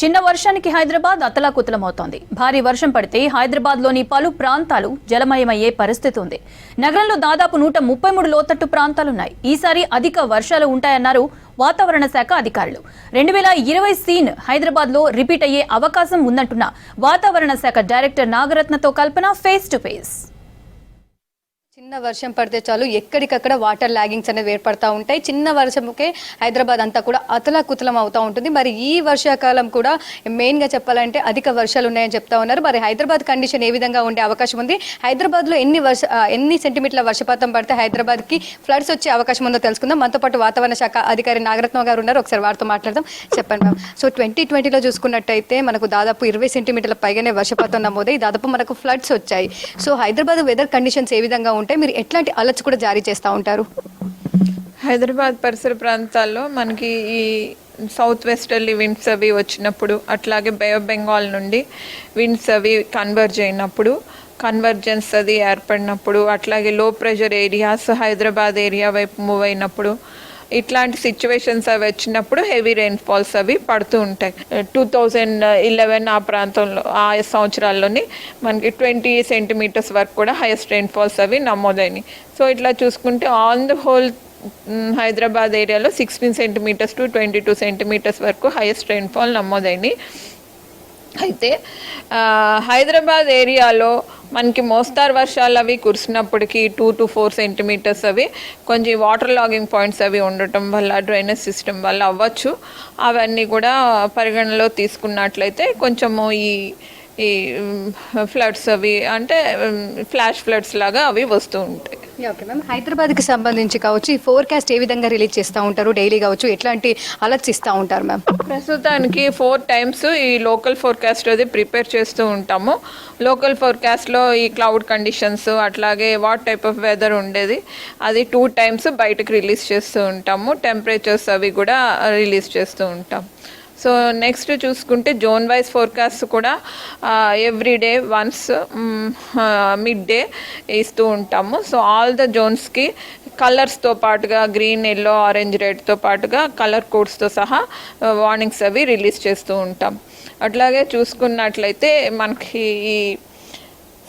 చిన్న వర్షానికి హైదరాబాద్ అతలాకుతలమవుతోంది. భారీ వర్షం పడితే హైదరాబాద్లోని పలు ప్రాంతాలు జలమయమయ్యే పరిస్థితి ఉంది. నగరంలో దాదాపు 133 లోతట్టు ప్రాంతాలున్నాయి. ఈసారి అధిక వర్షాలు ఉంటాయన్నారు వాతావరణ శాఖ అధికారులు. 2020 సీన్ హైదరాబాద్లో రిపీట్ అయ్యే అవకాశం ఉందంటున్న వాతావరణ శాఖ డైరెక్టర్ నాగరత్నతో కల్పన ఫేస్ టు ఫేస్. చిన్న వర్షం పడితే చాలు ఎక్కడికక్కడ వాటర్ లాగింగ్స్ అనేవి ఏర్పడతా ఉంటాయి. చిన్న వర్షంకే హైదరాబాద్ అంతా కూడా అతలాకుతలం అవుతూ ఉంటుంది. మరి ఈ వర్షాకాలం కూడా మెయిన్గా చెప్పాలంటే అధిక వర్షాలు ఉన్నాయని చెప్తా ఉన్నారు. మరి హైదరాబాద్ కండిషన్ ఏ విధంగా ఉండే అవకాశం ఉంది, హైదరాబాద్లో ఎన్ని సెంటీమీటర్ల వర్షపాతం పడితే హైదరాబాద్కి ఫ్లడ్స్ వచ్చే అవకాశం ఉందో తెలుసుకుందాం. మనతో పాటు వాతావరణ శాఖ అధికారి నాగరత్న గారు ఉన్నారు. ఒకసారి వారితో మాట్లాడదాం. చెప్పండి మ్యామ్. సో 2020లో చూసుకున్నట్టయితే మనకు దాదాపు 20 సెంటీమీటర్ల పైగానే వర్షపాతం నమోదై దాదాపు మనకు ఫ్లడ్స్ వచ్చాయి. సో హైదరాబాద్ వెదర్ కండిషన్స్ ఏ విధంగా ఉంటాయి, మీరు ఎట్లాంటి అలర్ట్స్ కూడా జారీ చేస్తూ ఉంటారు? హైదరాబాద్ పరిసర ప్రాంతాల్లో మనకి ఈ సౌత్ వెస్టర్లీ విండ్స్ అవి వచ్చినప్పుడు, అట్లాగే బే ఆఫ్ బెంగాల్ నుండి విండ్స్ అవి కన్వర్జెన్స్ అది ఏర్పడినప్పుడు, అట్లాగే లో ప్రెషర్ ఏరియాస్ హైదరాబాద్ ఏరియా వైపు మూవ్ అయినప్పుడు, ఇట్లాంటి సిచ్యువేషన్స్ అవి వచ్చినప్పుడు హెవీ రెయిన్ఫాల్స్ అవి పడుతూ ఉంటాయి. 2011 ఆ ప్రాంతంలో ఆ సంవత్సరాల్లోని మనకి 20 సెంటీమీటర్స్ వరకు కూడా హైయెస్ట్ రెయిన్ఫాల్స్ అవి నమోదైనాయి. సో ఇట్లా చూసుకుంటే ఆన్ ద హోల్ హైదరాబాద్ ఏరియాలో 16 సెంటీమీటర్స్ టు 22 సెంటీమీటర్స్ వరకు హైయెస్ట్ రెయిన్ఫాల్ నమోదైనాయి. అయితే హైదరాబాద్ ఏరియాలో మనకి మోస్తారు వర్షాలు అవి కురిసినప్పటికీ 2 to 4 సెంటీమీటర్స్ అవి కొంచెం వాటర్ లాగింగ్ పాయింట్స్ అవి ఉండటం వల్ల, డ్రైనేజ్ సిస్టమ్ వల్ల అవ్వచ్చు. అవన్నీ కూడా పరిగణలో తీసుకున్నట్లయితే కొంచెము ఈ ఫ్లడ్స్ అవి అంటే ఫ్లాష్ ఫ్లడ్స్ లాగా అవి వస్తూ ఉంటాయి. ఓకే మ్యామ్, హైదరాబాద్కి సంబంధించి కావచ్చు ఈ ఫోర్కాస్ట్ ఏ విధంగా రిలీజ్ చేస్తూ ఉంటారు, డైలీ కావచ్చు ఎట్లాంటి అలర్ట్స్ ఇస్తూ ఉంటారు మ్యామ్? ప్రస్తుతానికి 4 times ఈ లోకల్ ఫోర్కాస్ట్ అది ప్రిపేర్ చేస్తూ ఉంటాము. లోకల్ ఫోర్కాస్ట్లో ఈ క్లౌడ్ కండిషన్స్, అట్లాగే వాట్ టైప్ ఆఫ్ వెదర్ ఉండేది అది 2 times బయటకు రిలీజ్ చేస్తూ ఉంటాము. టెంపరేచర్స్ అవి కూడా రిలీజ్ చేస్తూ ఉంటాం. సో నెక్స్ట్ చూసుకుంటే జోన్ వైజ్ ఫోర్కాస్ట్ కూడా ఎవ్రీడే వన్స్ మిడ్ డే ఇస్తూ ఉంటాము. సో ఆల్ ద జోన్స్కి కలర్స్తో పాటుగా గ్రీన్, ఎల్లో, ఆరెంజ్, రెడ్తో పాటుగా కలర్ కోడ్స్తో సహా వార్నింగ్స్ అవి రిలీజ్ చేస్తూ ఉంటాం. అట్లాగే చూసుకున్నట్లయితే మనకి ఈ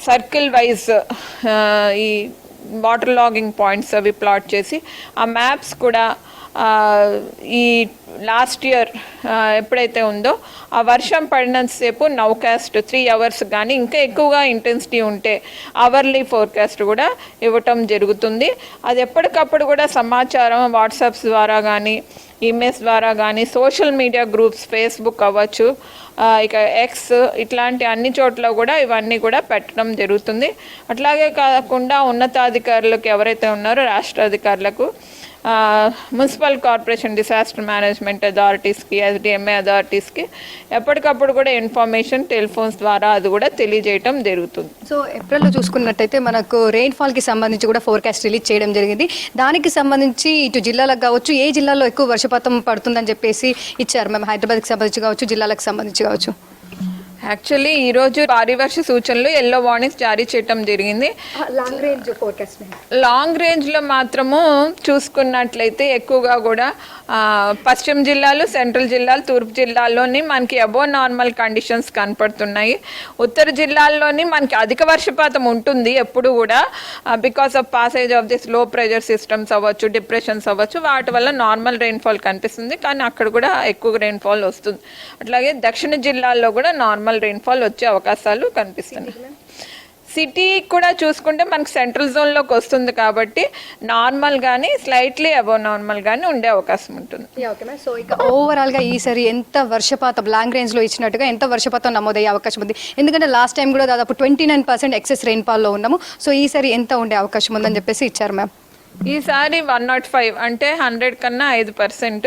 సర్కిల్ వైజ్ ఈ వాటర్ లాగింగ్ పాయింట్స్ అవి ప్లాట్ చేసి ఆ మ్యాప్స్ కూడా ఈ లాస్ట్ ఇయర్ ఎప్పుడైతే ఉందో ఆ వర్షం పడినంతసేపు నౌకాస్ట్ 3 hours కానీ ఇంకా ఎక్కువగా ఇంటెన్సిటీ ఉంటే అవర్లీ ఫోర్కాస్ట్ కూడా ఇవ్వటం జరుగుతుంది. అది ఎప్పటికప్పుడు కూడా సమాచారం వాట్సాప్స్ ద్వారా కానీ, ఈమెయిల్స్ ద్వారా కానీ, సోషల్ మీడియా గ్రూప్స్, ఫేస్బుక్ అవ్వచ్చు, ఇక ఎక్స్, ఇట్లాంటి అన్ని చోట్ల కూడా ఇవన్నీ కూడా పెట్టడం జరుగుతుంది. అట్లాగే కాకుండా ఉన్నతాధికారులకు ఎవరైతే ఉన్నారో రాష్ట్ర అధికారులకు, మున్సిపల్ కార్పొరేషన్ డిసాస్టర్ మేనేజ్మెంట్ అథారిటీస్కి, SDMA అథారిటీస్కి ఎప్పటికప్పుడు కూడా ఇన్ఫర్మేషన్ టెలిఫోన్స్ ద్వారా అది కూడా తెలియజేయటం జరుగుతుంది. సో ఏప్రిల్లో చూసుకున్నట్టయితే మనకు రెయిన్ఫాల్కి సంబంధించి కూడా ఫోర్కాస్ట్ రిలీజ్ చేయడం జరిగింది. దానికి సంబంధించి ఇటు జిల్లాలకు కావచ్చు ఏ జిల్లాలో ఎక్కువ వర్షపాతం పడుతుందని చెప్పేసి ఇచ్చారు మేము, హైదరాబాద్కి సంబంధించి కావచ్చు జిల్లాలకు సంబంధించి కావచ్చు? యాక్చువల్లీ ఈరోజు భారీ వర్ష సూచనలు ఎల్లో వార్నింగ్స్ జారీ చేయటం జరిగింది. లాంగ్ రేంజ్లో మాత్రము చూసుకున్నట్లయితే ఎక్కువగా కూడా పశ్చిమ జిల్లాలు, సెంట్రల్ జిల్లాలు, తూర్పు జిల్లాల్లోని మనకి అబోవ్ నార్మల్ కండిషన్స్ కనపడుతున్నాయి. ఉత్తర జిల్లాల్లోని మనకి అధిక వర్షపాతం ఉంటుంది ఎప్పుడు కూడా, because of passage of this లో ప్రెషర్ సిస్టమ్స్ అవ్వచ్చు, డిప్రెషన్స్ అవ్వచ్చు, వాటి వల్ల నార్మల్ రెయిన్ఫాల్ కనిపిస్తుంది. కానీ అక్కడ కూడా ఎక్కువ రెయిన్ఫాల్ వస్తుంది. అట్లాగే దక్షిణ జిల్లాల్లో కూడా నార్మల్ రెయిన్ఫాల్ వచ్చే అవకాశాలు కనిపిస్తున్నాయి. సిటీ కూడా చూసుకుంటే మనకి సెంట్రల్ జోన్లోకి వస్తుంది కాబట్టి నార్మల్ కానీ స్లైట్లీ అబవ్ నార్మల్ కానీ ఉండే అవకాశం ఉంటుంది. ఓకే మ్యామ్, సో ఇక ఓవరాల్గా ఈసారి ఎంత వర్షపాతం లాంగ్ రేంజ్లో ఇచ్చినట్టుగా ఎంత వర్షపాతం నమోదయ్యే అవకాశం ఉంది? ఎందుకంటే లాస్ట్ టైం కూడా దాదాపు 29% ఎక్సెస్ రెయిన్ఫాల్లో ఉన్నాము. సో ఈసారి ఎంత ఉండే అవకాశం ఉందని చెప్పేసి ఇచ్చారు మ్యామ్? ఈసారి 105 అంటే 100 కన్నా 5%.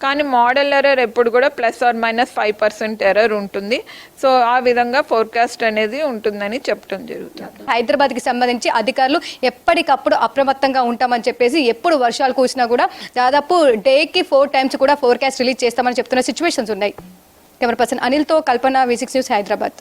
కానీ మోడల్ ఎర్రర్ ఎప్పుడు కూడా ±5% ఎర్రర్ ఉంటుంది. సో ఆ విధంగా ఫోర్కాస్ట్ అనేది ఉంటుందని చెప్పడం జరుగుతుంది. హైదరాబాద్కి సంబంధించి అధికారులు ఎప్పటికప్పుడు అప్రమత్తంగా ఉంటామని చెప్పేసి ఎప్పుడు వర్షాలు కూసినా కూడా దాదాపు డేకి 4 times కూడా ఫోర్కాస్ట్ రిలీజ్ చేస్తామని చెప్తున్న సిచ్యువేషన్స్ ఉన్నాయి. కెమెరా పర్సన్ అనిల్తో కల్పన, V6 న్యూస్, హైదరాబాద్.